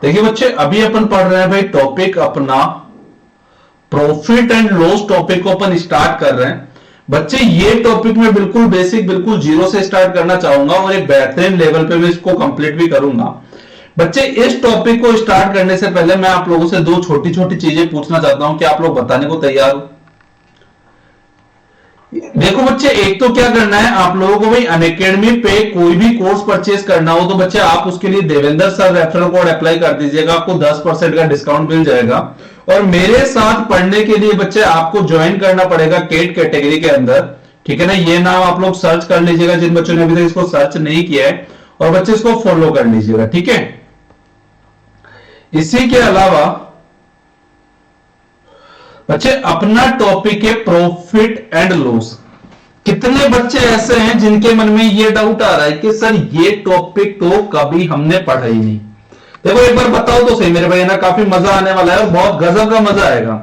देखिए बच्चे, अभी अपन पढ़ रहे हैं भाई टॉपिक अपना प्रॉफिट एंड लॉस टॉपिक को अपन स्टार्ट कर रहे हैं। बच्चे ये टॉपिक में बिल्कुल बेसिक, बिल्कुल जीरो से स्टार्ट करना चाहूंगा और एक बेहतरीन लेवल पे मैं इसको कंप्लीट भी करूंगा। बच्चे इस टॉपिक को स्टार्ट करने से पहले मैं आप लोगों से दो छोटी छोटी चीजें पूछना चाहता हूं कि आप लोग बताने को तैयार हो। देखो बच्चे, एक तो क्या करना है आप लोगों को भाई, अनअकैडमी पे कोई भी कोर्स परचेज करना हो तो बच्चे आप उसके लिए Devendra sir referral code apply कर दीजिएगा, आपको 10% का डिस्काउंट मिल जाएगा। और मेरे साथ पढ़ने के लिए बच्चे आपको ज्वाइन करना पड़ेगा केट कैटेगरी के अंदर, ठीक है ना। ये नाम आप लोग सर्च कर लीजिएगा जिन बच्चों ने अभी तक इसको सर्च नहीं किया है, और बच्चे इसको फॉलो कर लीजिएगा, ठीक है। इसी के अलावा बच्चे अपना टॉपिक है प्रॉफिट एंड लॉस। कितने बच्चे ऐसे हैं जिनके मन में ये डाउट आ रहा है कि सर ये टॉपिक तो कभी हमने पढ़ा ही नहीं। देखो एक बार बताओ तो सही मेरे भाई ना, काफी मजा आने वाला है और बहुत गजब का मजा आएगा।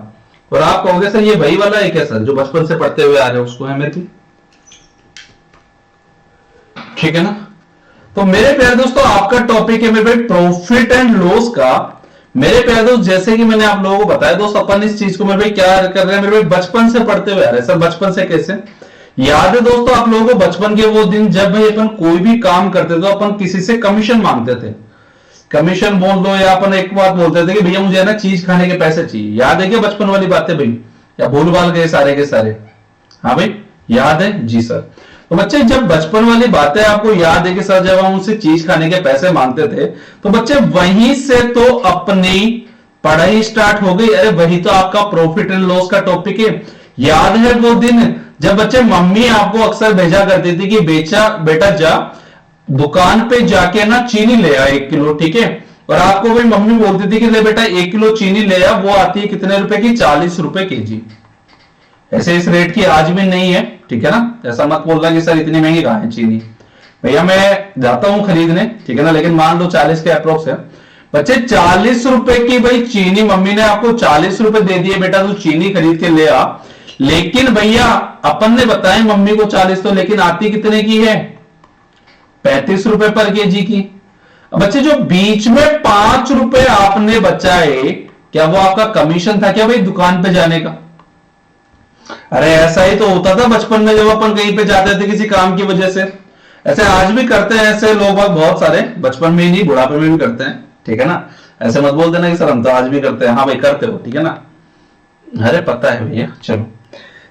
और आप कहोगे सर ये वही वाला है क्या सर जो बचपन से पढ़ते हुए आ रहे हो, उसको है मेरे को, ठीक है ना। तो मेरे प्यारे दोस्तों आपका टॉपिक है मेरे भाई प्रॉफिट एंड लॉस का। मेरे प्यारे दोस्त जैसे कि मैंने आप लोगों को बताया दोस्त, अपन इस चीज को मेरे भाई क्या कर रहे हैं, मेरे भाई बचपन से पढ़ते हुए आ रहे हैं। सर बचपन से कैसे याद है दोस्तों आप लोगों को, बचपन के वो दिन जब भाई अपन कोई भी काम करते थे अपन किसी से कमीशन मांगते थे। कमीशन बोल दो या अपन एक बात बोलते थे कि भैया मुझे है ना चीज खाने के पैसे चाहिए। याद है क्या बचपन वाली बातें भाई, या भूल भाल गए सारे के सारे? हाँ भाई याद है जी सर। तो बच्चे जब बचपन वाली बातें आपको याद है कि सर जब हम उनसे चीज खाने के पैसे मांगते थे तो बच्चे वहीं से तो अपनी पढ़ाई स्टार्ट हो गई। अरे वही तो आपका प्रॉफिट एंड लॉस का टॉपिक है। याद है वो दिन जब बच्चे मम्मी आपको अक्सर भेजा करती थी कि बेटा जा दुकान पे जाके ना चीनी ले आ 1 किलो, ठीक है। और आपको भी मम्मी बोलती थी कि ले बेटा 1 किलो चीनी ले आ, वो आती है कितने रुपए की, 40 रुपए केजी। ऐसे इस रेट की आज भी नहीं है, ठीक है ना। ऐसा मत बोलना कि सर इतनी महंगी कहां है चीनी, भैया मैं जाता हूं खरीदने, ठीक है ना, लेकिन मान लो 40 के अप्रोक्स है। बच्चे 40 रुपए की भाई चीनी, मम्मी ने आपको 40 रुपए दे दिए बेटा तू चीनी खरीद के ले आ। लेकिन भैया अपन ने बताया मम्मी को 40 तो, लेकिन आती कितने की है, 35 रुपए पर केजी की। बच्चे जो बीच में 5 रुपए आपने बचाए, क्या वो आपका कमीशन था क्या भाई दुकान पे जाने का? अरे ऐसा ही तो होता था बचपन में जब अपन कहीं पे जाते थे किसी काम की वजह से। ऐसे आज भी करते हैं ऐसे लोग बहुत सारे, बचपन में ही नहीं बुढ़ापे में भी करते हैं, ठीक है ना। ऐसे मत बोल देना कि सर हम तो आज भी करते हैं। हाँ भाई करते हो, ठीक है ना। अरे पता है भैया। चलो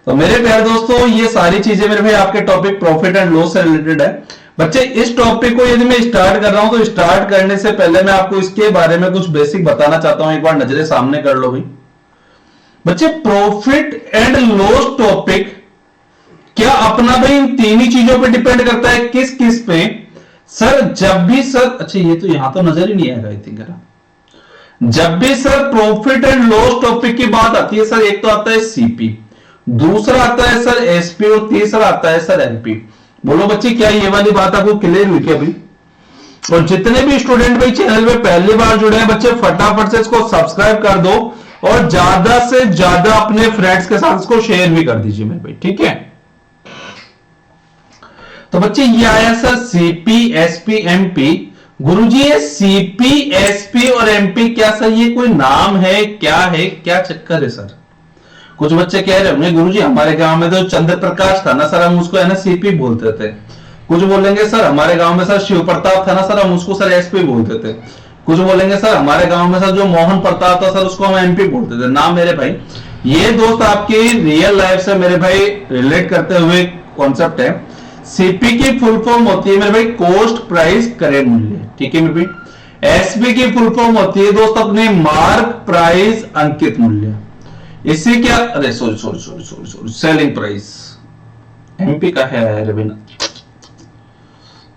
तो मेरे प्यारे दोस्तों ये सारी चीजें मेरे भाई आपके टॉपिक प्रॉफिट एंड लॉस से रिलेटेड है। बच्चे इस टॉपिक को यदि मैं स्टार्ट कर रहा हूं तो स्टार्ट करने से पहले मैं आपको इसके बारे में कुछ बेसिक बताना चाहता हूं। एक बार नजरें सामने कर लो भाई। बच्चे प्रॉफिट एंड लॉस टॉपिक क्या अपना भाई इन तीन ही चीजों पे डिपेंड करता है। किस किस पे सर? जब भी सर, अच्छा ये तो यहां तो नजर ही नहीं आएगा आई थिंक, जब भी sir profit and loss topic की बात आती है सर, एक तो आता है सीपी, दूसरा आता है सर एसपी और तीसरा आता है सर एमपी। बोलो बच्चे क्या ये वाली बात आपको क्लियर हुई क्या अभी? और जितने भी स्टूडेंट भाई चैनल में पहली बार जुड़े हैं बच्चे फटाफट से इसको सब्सक्राइब कर दो और ज्यादा से ज्यादा अपने फ्रेंड्स के साथ इसको शेयर भी कर दीजिए मेरे भाई, ठीक है। तो बच्चे ये आया सर सीपी एसपी एमपी। गुरुजी ये सीपी एसपी और एमपी क्या सर ये कोई नाम है, क्या है, क्या चक्कर है सर? कुछ बच्चे कह रहे होंगे गुरुजी हमारे गांव में तो चंद्र प्रकाश था ना सर, हम उसको है ना सीपी बोलते थे। कुछ बोलेंगे सर हमारे गांव में सर शिव प्रताप था ना सर, हम उसको सर एसपी बोलते थे। कुछ बोलेंगे सर हमारे गांव में सर जो मोहन प्रताप था सर उसको हम एमपी बोलते थे। ना मेरे भाई, ये दोस्त आपकी रियल लाइफ से मेरे भाई रिलेट करते हुए कॉन्सेप्ट है। सीपी की फुल फॉर्म होती है मेरे भाई कॉस्ट प्राइस क्रय मूल्य, ठीक है मेरे भाई। एसपी की फुल फॉर्म होती है दोस्त अपने मार्क प्राइस अंकित मूल्य। इसी क्या, अरे सॉरी सेलिंग प्राइस। एमपी का है अरे बिना,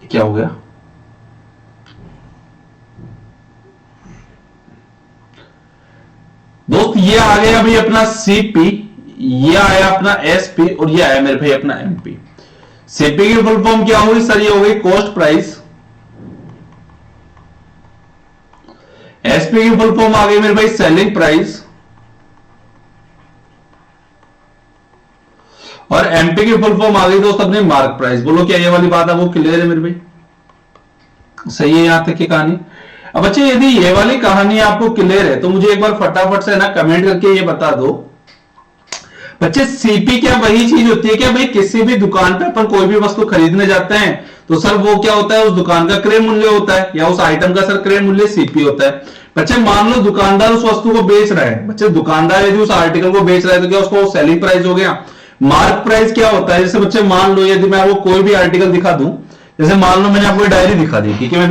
क्या हो गया? दोस्त ये आ गया भाई अपना सीपी, ये आया अपना एसपी और ये आया मेरे भाई अपना एमपी। सीपी की फुल फॉर्म क्या हुई सर? ये हो गई कॉस्ट प्राइस। एसपी की फुल फॉर्म आ गई मेरे भाई सेलिंग प्राइस। और एमपी की फुल फॉर्म आ गई दोस्त अपने मार्क प्राइस। बोलो क्या ये वाली बात है वो क्लियर है मेरे भाई? सही है यहां तक की कहानी। अब बच्चे यदि ये वाली कहानी आपको क्लियर है तो मुझे एक बार फटाफट से ना कमेंट करके ये बता दो बच्चे, सीपी क्या वही चीज होती है क्या भाई? किसी भी दुकान पे अपन कोई भी वस्तु खरीदने जाते हैं तो सर वो क्या होता है, उस दुकान का क्रय मूल्य होता है या उस आइटम का सर क्रय मूल्य सीपी होता है। बच्चे मान लो दुकानदार उस वस्तु को बेच रहा है, बच्चे दुकानदार यदि उस आर्टिकल को बेच रहा है तो क्या उसको सेलिंग प्राइस हो गया। मार्क प्राइस क्या होता है? जैसे बच्चे मान लो यदि मैं आपको कोई भी आर्टिकल दिखा दूं, जैसे मान लो मैंने आपको डायरी दिखा दी, ठीक है,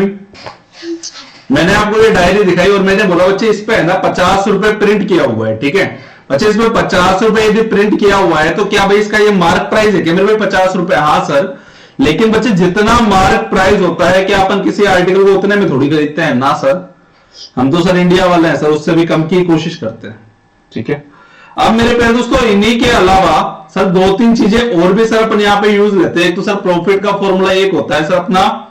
मैंने आपको ये डायरी दिखाई और मैंने बोला बच्चे इस पे है ना 50 रुपए प्रिंट किया हुआ है, ठीक है। बच्चे इसमें 50 रुपए यदि प्रिंट किया हुआ है तो क्या भाई इसका ये मार्क प्राइस है क्या मेरे भाई 50 रुपए? हाँ सर। लेकिन बच्चे जितना मार्क प्राइस होता है क्या अपन किसी आर्टिकल को उतने में थोड़ी खरीदते हैं ना सर। हम तो सर इंडिया वाले हैं सर, उससे भी कम की कोशिश करते हैं, ठीक है। अब मेरे प्यारे दोस्तों इन्हीं के अलावा सर दो तीन चीजें और भी सर अपन यहाँ पे यूज लेते हैं। एक तो सर प्रॉफिट का फॉर्मूला एक होता है सर अपना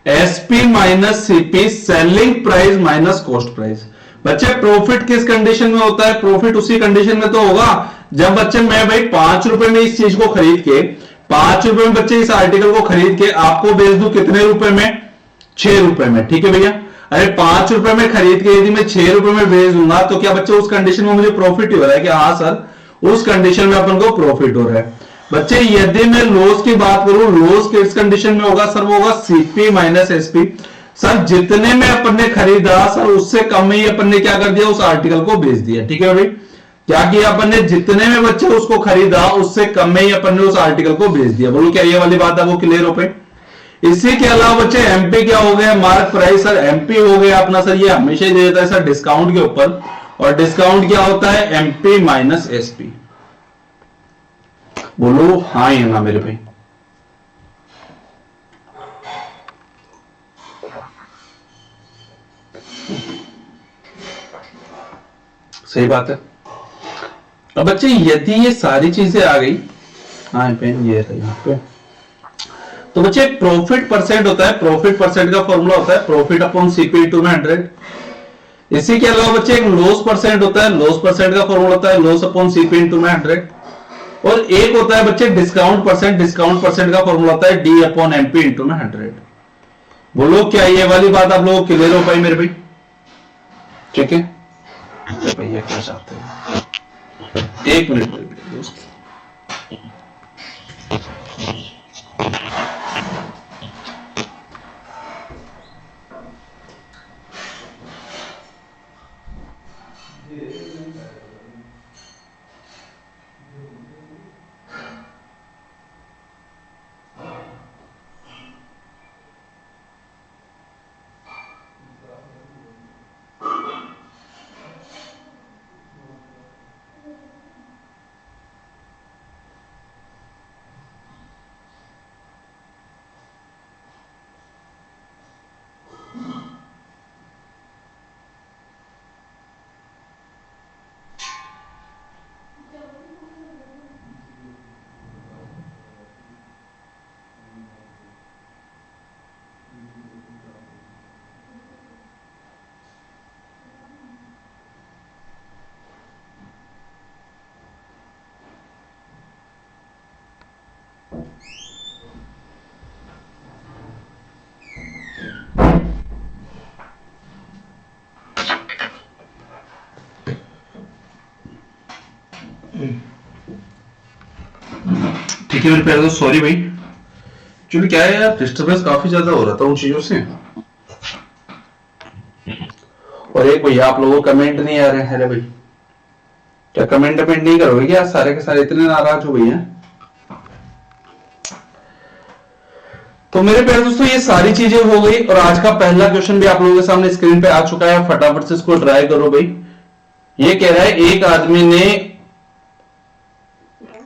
SP minus CP, selling price minus cost price. बच्चे प्रॉफिट किस कंडीशन में होता है? प्रॉफिट उसी कंडीशन में तो होगा जब बच्चे मैं भाई 5 रुपए में इस चीज को खरीद के, 5 रुपए में बच्चे इस आर्टिकल को खरीद के आपको बेच दूं कितने रुपए में? 6 रुपए में, ठीक है भैया। अरे 5 रुपए में खरीद के यदि मैं 6 रुपए में बेच दूंगा तो क्या बच्चे उस कंडीशन में मुझे प्रॉफिट ही हो रहा है? कि हाँ सर उस कंडीशन में अपन को प्रॉफिट हो रहा है। बच्चे यदि मैं लॉस की बात करूं, लॉस किस कंडीशन में होगा सर? वो होगा सीपी माइनस एसपी। सर जितने में अपन ने खरीदा सर उससे कम ही अपन ने क्या कर दिया, उस आर्टिकल को बेच दिया, ठीक है भाई। क्या किया अपन ने? जितने में बच्चे उसको खरीदा उससे कम में ही अपन ने उस आर्टिकल को बेच दिया। बोलो क्या ये वाली बात आपको क्लियर हो पाई? इसी के अलावा बच्चे एमपी क्या हो गया? Mark price. सर एमपी हो गया अपना सर, ये हमेशा ही दे देता है सर डिस्काउंट के ऊपर, और डिस्काउंट क्या होता है? MP minus SP. बोलो हाँ या ना मेरे भाई। सही बात है। अब बच्चे यदि ये सारी चीजें आ गई, हाँ पेन ये है यहाँ पे, तो बच्चे प्रॉफिट परसेंट होता है, प्रॉफिट परसेंट का फॉर्मूला होता है प्रॉफिट अपॉन सीपी टू में 100। इसी के अलावा बच्चे एक लॉस परसेंट होता है, लॉस परसेंट का फॉर्मूला होता है लॉस अपॉन सीपी इनटू में 100। और एक होता है बच्चे डिस्काउंट परसेंट, डिस्काउंट परसेंट का फॉर्मूला होता है डी अपॉन एमपी इंटू में 100। बोलो क्या ये वाली बात आप लोगों को क्लियर हो पाई मेरे भाई? ठीक है भैया क्या चाहते हैं? एक मिनट दोस्त। ठीक है मेरे प्यारे दोस्त, सॉरी भाई, एक्चुअली क्या है यार डिस्टर्बेंस काफी ज्यादा हो रहा था उन चीजों से। और एक भैया आप लोगों को कमेंट नहीं आ रहे हैं। अरे भाई क्या कमेंट नहीं करोगे क्या? सारे के सारे इतने नाराज हो भैया। तो मेरे प्यारे दोस्तों ये सारी चीजें हो गई और आज का पहला क्वेश्चन भी आप लोगों के सामने स्क्रीन पे आ चुका है। फटाफट से इसको ट्राई करो भाई। ये कह रहा है एक आदमी ने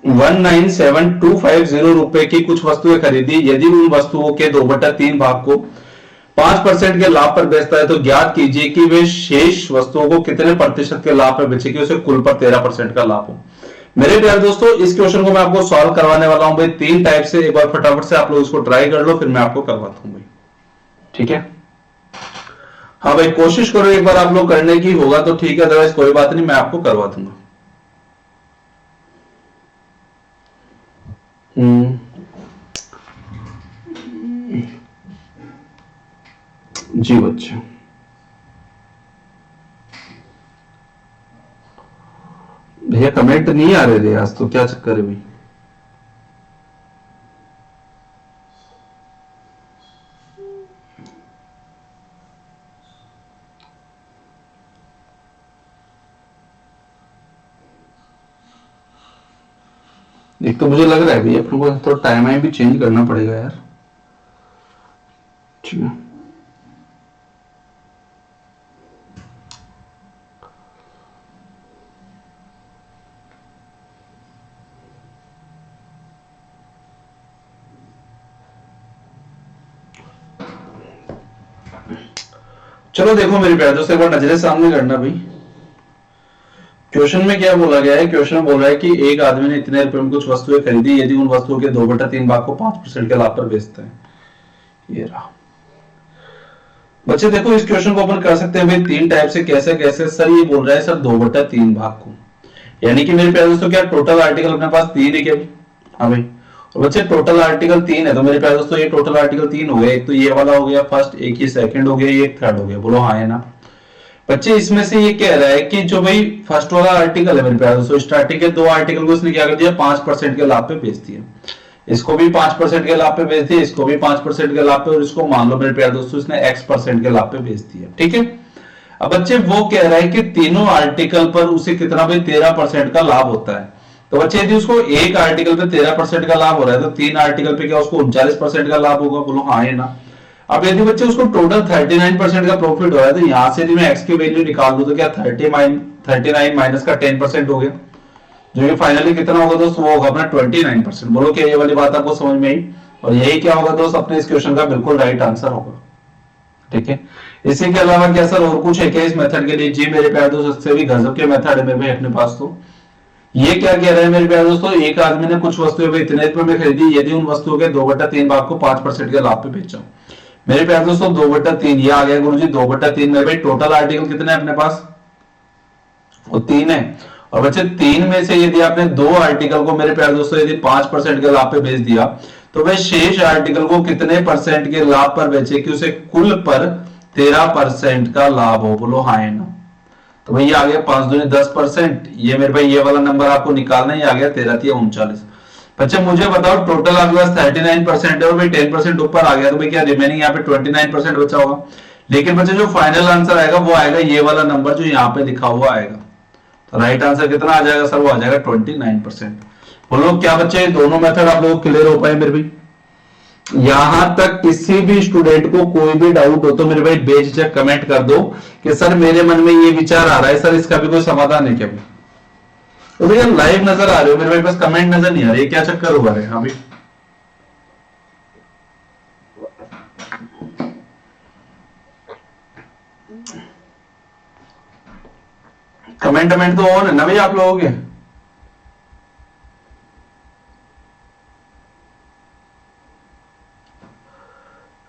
197250 रुपए की कुछ वस्तुएं खरीदी। यदि उन वस्तुओं के 2/3 भाग को 5% के लाभ पर बेचता है तो ज्ञात कीजिए कि वे शेष वस्तुओं को कितने प्रतिशत के लाभ पर बेचेगी, उसे कुल पर 13% का लाभ हो। मेरे प्यारे दोस्तों इस क्वेश्चन को मैं आपको सॉल्व करवाने वाला हूं भाई 3 टाइप से। एक बार फटाफट से आप लोग इसको ट्राई कर लो, फिर मैं आपको करवाता हूं भाई, ठीक है। हाँ भाई कोशिश करो एक बार आप लोग करने की, होगा तो ठीक है, अदरवाइज कोई बात नहीं, मैं आपको करवा दूंगा। जी बच्चे, भैया कमेंट नहीं आ रहे थे आज तो, क्या चक्कर है भाई? एक तो मुझे लग रहा है भैया अपने को थोड़ा टाइम भी चेंज करना पड़ेगा यार। ठीक है, चलो देखो मेरे प्यारे दोस्तों, एक बार नजरे सामने करना भाई। क्वेश्चन में क्या बोला गया है? क्वेश्चन में बोल रहा है कि एक आदमी ने इतने रुपए में कुछ वस्तुएं खरीदी, यदि उन वस्तुओं के 2/3 भाग को 5% के लाभ पर बेचता है। ये रहा बच्चे, देखो इस क्वेश्चन को अपन कर सकते हैं भाई तीन टाइप से। कैसे कैसे? सर ये बोल रहा है सर 2/3 भाग को, यानी कि मेरे प्यारे दोस्तों क्या टोटल आर्टिकल अपने पास 3 है क्या? हाँ भाई। और बच्चे टोटल आर्टिकल 3 है, तो मेरे प्यारे दोस्तों ये टोटल आर्टिकल 3 हो गया। एक तो ये वाला हो गया फर्स्ट, एक ये सेकंड हो गया, एक थर्ड हो गया। बोलो हाँ है ना बच्चे? इसमें से ये कह रहा है कि जो भाई फर्स्ट वाला आर्टिकल है मेरे प्यारे दोस्तों, स्टार्टिंग के 2 आर्टिकल को इसने क्या कर दिया? 5% के लाभ पे बेच दिया। इसको भी 5% के लाभ पे बेच दिया, इसको भी 5% के लाभ पे, और इसको मान लो मेरे प्यारे दोस्तों इसने X% के लाभ पे बेच दिया। ठीक है, अब बच्चे वो कह रहा है कि तीनों आर्टिकल पर उसे कितना भाई 13% का लाभ होता है। तो बच्चे यदि उसको एक आर्टिकल पे 13% का लाभ हो रहा है, तो 3 आर्टिकल पे क्या उसको 39% का लाभ होगा? बोलो हाँ है ना। अब यदि बच्चे उसको टोटल 39% का प्रॉफिट हो रहा है, तो यहां से यदि मैं एक्स की वैल्यू निकाल दूं तो क्या 39 माइनस का 10% हो गया, जो कि फाइनली कितना होगा दोस्त? वो होगा अपना 29%। बोलो क्या ये वाली बात आपको समझ में आई? और यही क्या होगा दोस्त अपने इस क्वेश्चन का बिल्कुल राइट आंसर होगा। ठीक है, इसी के अलावा क्या सर और कुछ है क्या इस मेथड के लिए? जी मेरे प्यारे दोस्त, इससे भी गजब के मेथड है मेरे भाई अपने पास। तो ये क्या कह रहे हैं मेरे प्यारे दोस्तों? एक आदमी ने कुछ वस्तुएं इतने रुपए में खरीदी, यदि उन वस्तुओं के 2/3 भाग को 5% के लाभ पे बेचा। मेरे प्यारे दोस्तों 2/3 ये आ गया गुरुजी। 2/3 मेरे भाई टोटल आर्टिकल कितने हैं अपने पास? वो 3 है। और बच्चे 3 में से यदि आपने 2 आर्टिकल को मेरे प्यारे दोस्तों यदि 5% के लाभ पे बेच दिया, तो वह शेष आर्टिकल को कितने परसेंट के लाभ पर बेचे कि उसे कुल पर 13% का लाभ हो? बोलो हाँ है ना। तो भाई आ गया 5 दूनी 10%। ये मेरे भाई ये वाला नंबर आपको निकालना ही आ गया 13-39। बच्चे मुझे बताओ टोटल आपके पास 39% है और भाई 10% ऊपर आ गया, तो भाई क्या रिमेनिंग यहाँ पे 29% बचा होगा। लेकिन बच्चे जो फाइनल आंसर आएगा वो आएगा ये वाला नंबर जो यहाँ पे लिखा हुआ आएगा। तो राइट आंसर कितना आ जाएगा सर? वो आ जाएगा 29%। बोलो क्या बच्चे दोनों मेथड आप लोग क्लियर हो पाए मेरे भाई? यहां तक किसी भी स्टूडेंट को कोई भी डाउट हो तो मेरे भाई बेझिझक कमेंट कर दो कि सर मेरे मन में ये विचार आ रहा है, सर इसका भी कोई समाधान है क्या? तो भैया लाइव नजर आ रहे हो मेरे भाई, बस कमेंट नजर नहीं आ रही, क्या चक्कर हुआ है? हाँ भाई कमेंट तो ऑन है ना भैया आप लोगों के?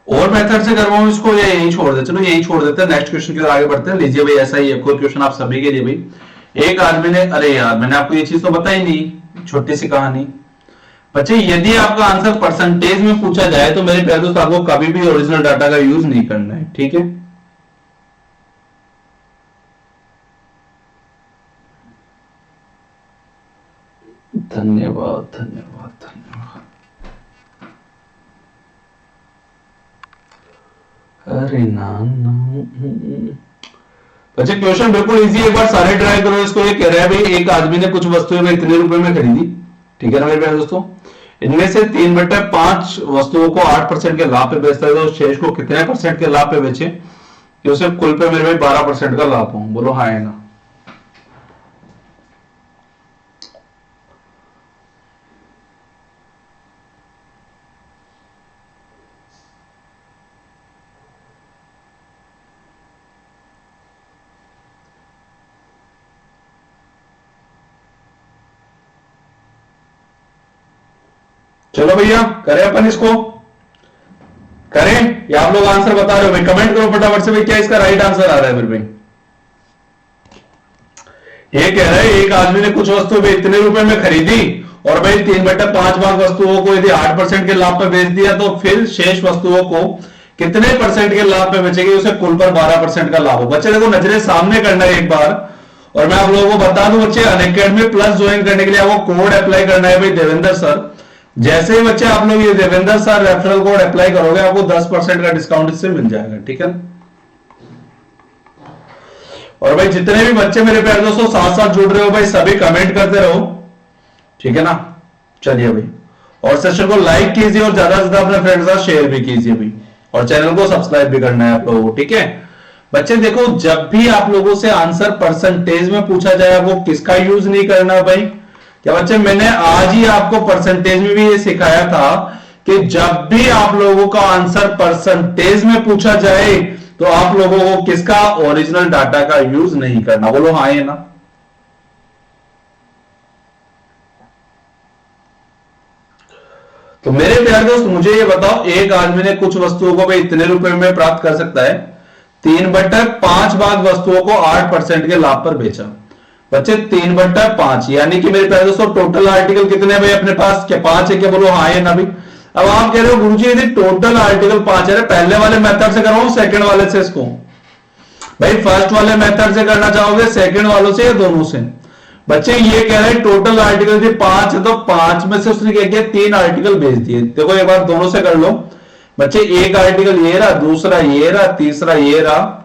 और मेथड से करवाऊं इसको या यही छोड़ दे? चलो यही छोड़ देते हैं, नेक्स्ट क्वेश्चन की ओर आगे बढ़ते हैं। लीजिए भाई ऐसा ही एक और क्वेश्चन आप सभी के लिए भाई। एक आदमी ने, अरे यार मैंने आपको ये चीज तो बताई नहीं, छोटी सी कहानी। बच्चे यदि आपका आंसर परसेंटेज में पूछा जाए तो मेरे प्यारे दोस्त आपको कभी भी ओरिजिनल डाटा का यूज नहीं करना है। ठीक है, धन्यवाद धन्यवाद धन्यवाद। अरे ना अच्छा क्वेश्चन बिल्कुल इजी, एक बार सारे ट्राई करो इसको। ये कह रहा है भाई एक आदमी ने कुछ वस्तुएं में इतने रुपए में खरीदी, ठीक है ना मेरे प्यारे दोस्तों? इनमें से 3/5 वस्तुओं को 8% के लाभ पे बेचता है, तो शेष को कितने परसेंट के लाभ पे बेचे कि उसे कुल पे मेरे भाई 12% का लाभ हो? बोलो हाँ है ना। चलो भैया करें अपन इसको, करें या आप लोग आंसर बता रहे हो भाई? कमेंट करो फटाफट से भाई क्या इसका राइट आंसर आ रहा है मेरे भाई? ये कह रहा है एक आदमी ने कुछ वस्तु इतने रुपए में खरीदी और भाई 3/5 भाग वस्तुओं को यदि 8% के लाभ पर बेच दिया, तो फिर शेष वस्तुओं को कितने परसेंट के लाभ पे बेचेगी, उसे कुल पर 12% का लाभ हो। बच्चे देखो नजरे सामने करना है एक बार, और मैं आप लोगों को बता दूं बच्चे, अनअकैडमी प्लस ज्वाइन करने के लिए आपको कोड अप्लाई करना है भाई देवेंद्र सर। जैसे ही बच्चे आप लोग ये Devendra sir referral code apply करोगे, आपको 10% का डिस्काउंट इससे मिल जाएगा, ठीक है। और भाई जितने भी बच्चे मेरे प्यारे दोस्तों साथ साथ जुड़ रहे हो भाई, सभी कमेंट करते रहो, ठीक है ना। चलिए भाई, और सेशन को लाइक कीजिए और ज्यादा से ज्यादा अपने फ्रेंड्स के साथ शेयर भी कीजिए भाई, और चैनल को सब्सक्राइब भी करना है आप लोगों को, ठीक है। बच्चे देखो, जब भी आप लोगों से आंसर परसेंटेज में पूछा जाए, वो किसका यूज नहीं करना भाई। क्या बच्चे, मैंने आज ही आपको परसेंटेज में भी ये सिखाया था कि जब भी आप लोगों का आंसर परसेंटेज में पूछा जाए, तो आप लोगों को किसका, ओरिजिनल डाटा का यूज नहीं करना। बोलो हाँ है ना। तो मेरे प्यारे दोस्त मुझे ये बताओ, एक आदमी ने कुछ वस्तुओं को भाई इतने रुपए में प्राप्त कर सकता है, 3/5 वस्तुओं को 8% के लाभ पर बेचा। बच्चे 3/5 यानी कि मेरे प्यारे दोस्तों टोटल आर्टिकल कितने भाई अपने पास, क्या 5 है क्या, बोलो हाँ है ना भाई। अब आप कह रहे हो गुरुजी यदि टोटल आर्टिकल 5 है, पहले वाले मेथड से करवाऊं सेकंड वाले से इसको, भाई फर्स्ट वाले मेथड से करना चाहोगे, सेकंड वालों से या दोनों से। बच्चे ये कह रहे हैं टोटल आर्टिकल थी 5 है, तो 5 में से उसने क्या किया, 3 आर्टिकल भेज दिए। देखो एक बार दोनों से कर लो बच्चे, एक आर्टिकल ये रहा, दूसरा ये रहा, तीसरा ये रहा,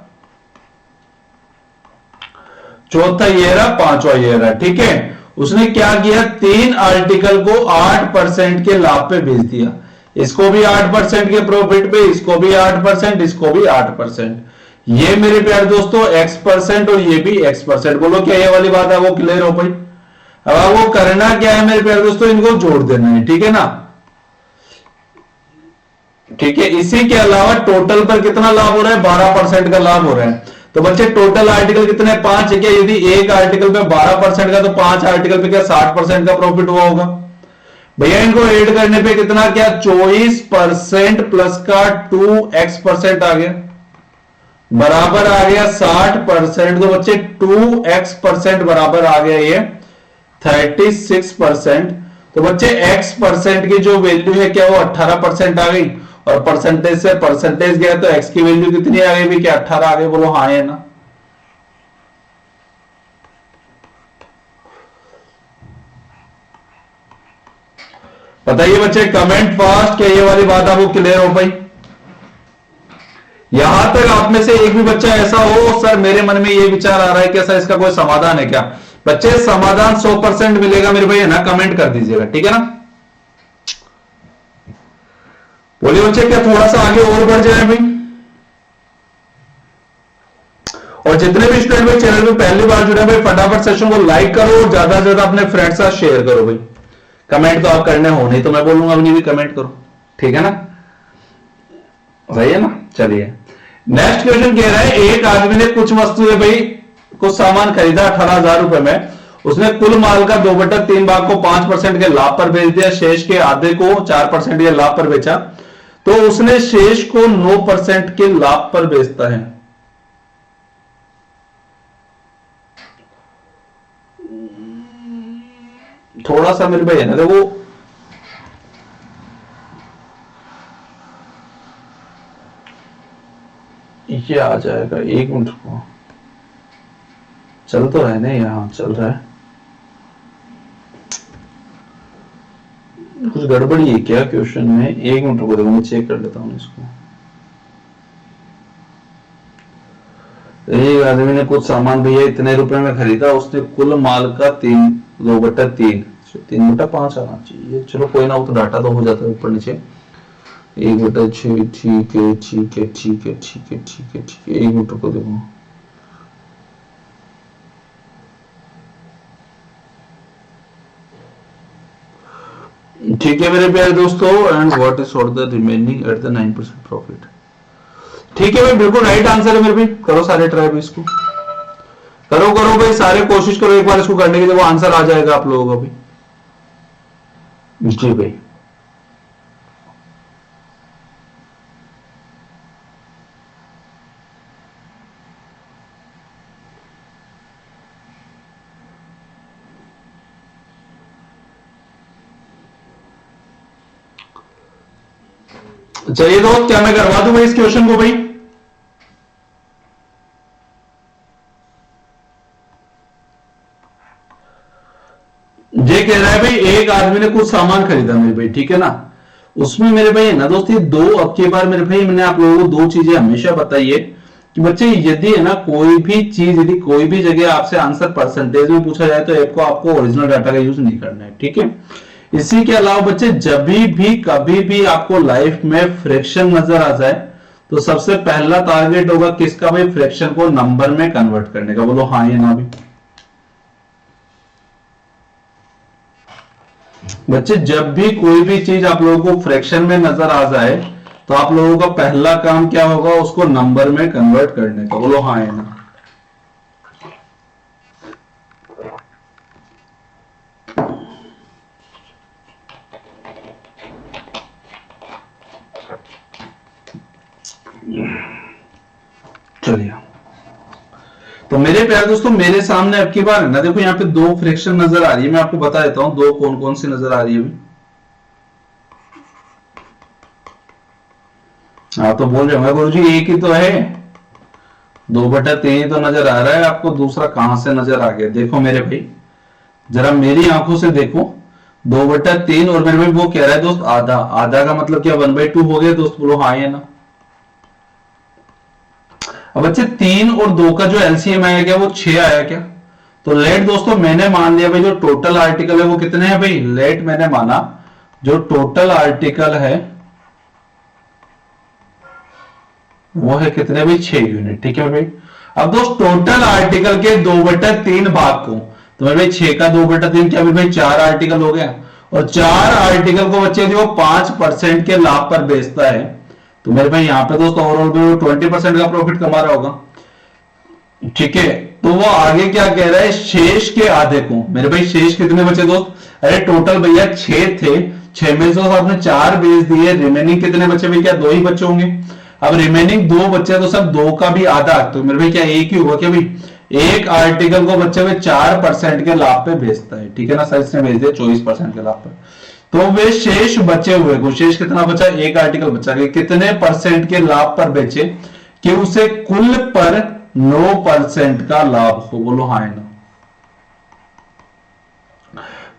चौथा ये रहा, पांचवा ये रहा, ठीक है। उसने क्या किया, 3 आर्टिकल को 8% के लाभ पे भेज दिया। इसको भी 8% के प्रॉफिट पे, इसको भी 8%, इसको भी 8%। ये मेरे प्यारे दोस्तों X% और ये भी X%। बोलो क्या ये वाली बात है वो क्लियर हो पाई। अब आपको करना क्या है मेरे प्यारे दोस्तों, इनको जोड़ देना है, ठीक है ना। ठीक है, इसी के अलावा टोटल पर कितना लाभ हो रहा है, 12% का लाभ हो रहा है। तो बच्चे टोटल आर्टिकल कितने, 5 है क्या, यदि एक आर्टिकल पे 12% का, तो 5 आर्टिकल पे क्या 60% का प्रॉफिट हुआ होगा भैया। इनको ऐड करने पे कितना, क्या 24% प्लस का 2x% आ गया, बराबर आ गया 60%। तो बच्चे 2x% बराबर आ गया ये 36%। तो बच्चे x% की जो वैल्यू है क्या, वो 18% आ गई, और परसेंटेज से परसेंटेज गया तो x की वैल्यू कितनी आ गई भी, क्या 18 आ गई। बोलो हाँ है ना। बताइए बच्चे कमेंट फास्ट, क्या ये वाली बात आपको क्लियर हो पाई। यहां तक आप में से एक भी बच्चा ऐसा हो, सर मेरे मन में ये विचार आ रहा है कि सर इसका कोई समाधान है क्या, बच्चे समाधान 100% मिलेगा मेरे भाई, है ना, कमेंट कर दीजिएगा, ठीक है ना। बोलिए बच्चे, क्या थोड़ा सा आगे और बढ़ जाए भाई। और जितने भी स्टूडेंट भाई चैनल पे पहली बार जुड़े भाई, फटाफट सेशन को लाइक करो और ज्यादा से ज्यादा अपने फ्रेंड्स के साथ शेयर करो भाई। कमेंट तो आप करने हो, नहीं तो मैं बोलूंगा अपनी भी कमेंट करो, ठीक है ना, सही है ना। चलिए नेक्स्ट क्वेश्चन कह रहा है, एक आदमी ने कुछ वस्तुएं भाई, कुछ सामान खरीदा 18,000 रुपए में, उसने कुल माल का 2/3 भाग को 5% के लाभ पर बेच दिया, शेष के आधे को 4% के लाभ पर बेचा, तो उसने शेष को 9% के लाभ पर बेचता है। थोड़ा सा मेरे भाई है ना, देखो ये आ जाएगा, एक मिनट को चल तो है ना, यहां चल रहा है, कुछ गड़बड़ी है क्या क्वेश्चन में, एक मिनट रुको, देखो मैं चेक कर लेता हूँ इसको। एक आदमी ने कुछ सामान भैया इतने रुपए में खरीदा, उसने कुल माल का 2/3, 3/5 आना चाहिए, चलो कोई ना, वो तो डाटा तो हो जाता है ऊपर नीचे, 1/6, ठीक है ठीक है ठीक है ठीक है ठीक है ठीक है, एक मिनट रुको देखो। ठीक है मेरे प्यारे दोस्तों, and what is for the remaining at the 9% profit. ठीक है भाई, बिल्कुल राइट आंसर है मेरे भाई, करो सारे ट्राई भाई इसको, करो करो भाई सारे, कोशिश करो एक बार इसको करने की, देखो आंसर आ जाएगा आप लोगों को भी। जी भाई, चलिए दोस्त, क्या मैं करवा दूं भाई इस क्वेश्चन को भाई? ये कह रहा है भाई एक आदमी ने कुछ सामान खरीदा मेरे भाई, ठीक है ना। उसमें मेरे भाई है ना दोस्त, ये दो, अब की बार मेरे भाई मैंने आप लोगों को दो चीजें हमेशा बताई है कि बच्चे यदि है ना कोई भी चीज, यदि कोई भी जगह आपसे आंसर परसेंटेज में पूछा जाए तो आपको आपको ओरिजिनल डाटा का यूज नहीं करना है, ठीक है। इसी के अलावा बच्चे जब भी कभी भी आपको लाइफ में फ्रैक्शन नजर आ जाए तो सबसे पहला टारगेट होगा किसका भाई? फ्रैक्शन को नंबर में कन्वर्ट करने का। बोलो हाँ या ना भी। बच्चे जब भी कोई भी चीज आप लोगों को फ्रैक्शन में नजर आ जाए तो आप लोगों का पहला काम क्या होगा? उसको नंबर में कन्वर्ट करने का। बोलो हाँ या ना। चलिए, तो मेरे प्यारे दोस्तों, मेरे सामने अब की बार है ना, देखो यहाँ पे दो फ्रैक्शन नजर आ रही है। मैं आपको बता देता हूं दो कौन कौन सी नजर आ रही है अभी। हाँ, तो बोल रहे होंगे गुरु जी एक ही तो है, 2/3 ही तो नजर आ रहा है आपको, दूसरा कहां से नजर आ गया? देखो मेरे भाई, जरा मेरी आंखों से देखो, 2/3 और मेरे भाई वो कह रहा है दोस्त आधा। आधा का मतलब क्या? 1/2 हो गया दोस्त। बोलो हाँ या ना। अब बच्चे 3 और 2 का जो एलसीएम आया क्या? वो 6 आया क्या? तो लेट दोस्तों मैंने मान लिया भाई जो टोटल आर्टिकल है वो कितने हैं भाई? लेट मैंने माना जो टोटल आर्टिकल है वो है कितने भाई? 6 यूनिट, ठीक है भाई। अब दोस्त टोटल आर्टिकल के 2/3 भाग को, तो मेरे भाई 6 का 2/3 क्या भाई? 4 आर्टिकल हो गया। और 4 आर्टिकल को बच्चे जो 5% के लाभ पर बेचता है, तो मेरे भाई यहाँ पे दोस्त ओवरऑल भी वो 20% का प्रॉफिट कमा रहा होगा, ठीक है। तो वो आगे क्या कह रहा है? शेष के आधे को। मेरे भाई शेष कितने बचे दोस्त? अरे टोटल भैया 6 थे, 6 में से आपने 4 बेच दिए, रिमेनिंग कितने बचे भाई? क्या 2 ही बचे होंगे? अब रिमेनिंग 2 बचे तो सब 2 का भी आधा, तो मेरे भाई क्या एक ही होगा क्या भाई? एक आर्टिकल को बच्चे हुए 4% के लाभ पे बेचता है, ठीक है ना सर। इसने बेच दिया 24% के लाभ पे, तो वे शेष बचे हुए को, शेष कितना बचा? एक आर्टिकल बचा के कितने परसेंट के लाभ पर बेचे कि उसे कुल पर 9% का लाभ हो? बोलो हाँ है ना।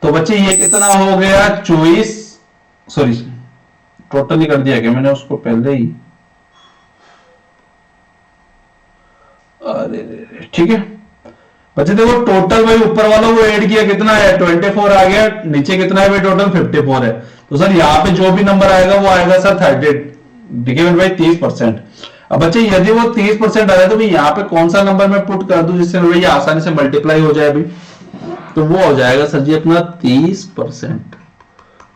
तो बच्चे ये कितना हो गया? 24, सॉरी टोटल ही कर दिया क्या मैंने उसको पहले ही? अरे ठीक है बच्चे, देखो टोटल भाई ऊपर वाला वो ऐड किया कितना है? 24 आ गया। नीचे कितना है भाई? टोटल 54 है। तो सर यहाँ पे जो भी नंबर आएगा वो आएगा सर 30, ठीक है भाई 30%। अब बच्चे यदि वो 30% आया तो भाई यहाँ पे कौन सा नंबर मैं पुट कर दूं जिससे भाई आसानी से मल्टीप्लाई हो जाए भाई? तो वो हो जाएगा सर जी अपना 30%।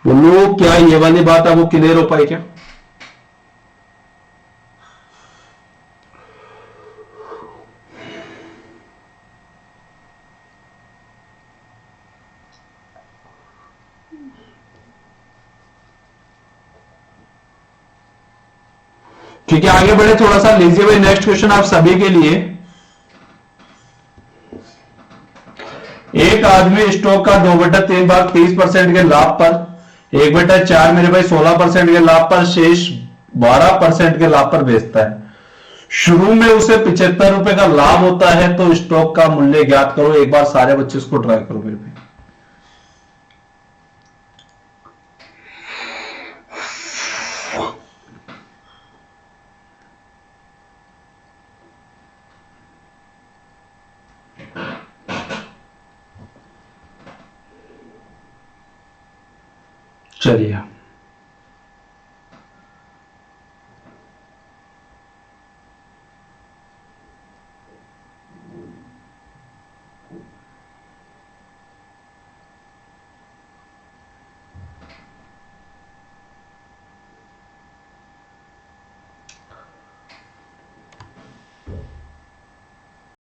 बोलो क्या ये वाली बात आपको क्लियर हो पाई क्या? ठीक है, आगे बढ़े थोड़ा सा, लीजिए भाई नेक्स्ट क्वेश्चन आप सभी के लिए। एक आदमी स्टॉक का 2/3 भाग 30% के लाभ पर, 1/4 मेरे भाई 16% के लाभ पर, शेष 12% के लाभ पर बेचता है। शुरू में उसे 75 रुपए का लाभ होता है, तो स्टॉक का मूल्य ज्ञात करो। एक बार सारे बच्चे इसको ट्राई करो मेरे भाई। चलिए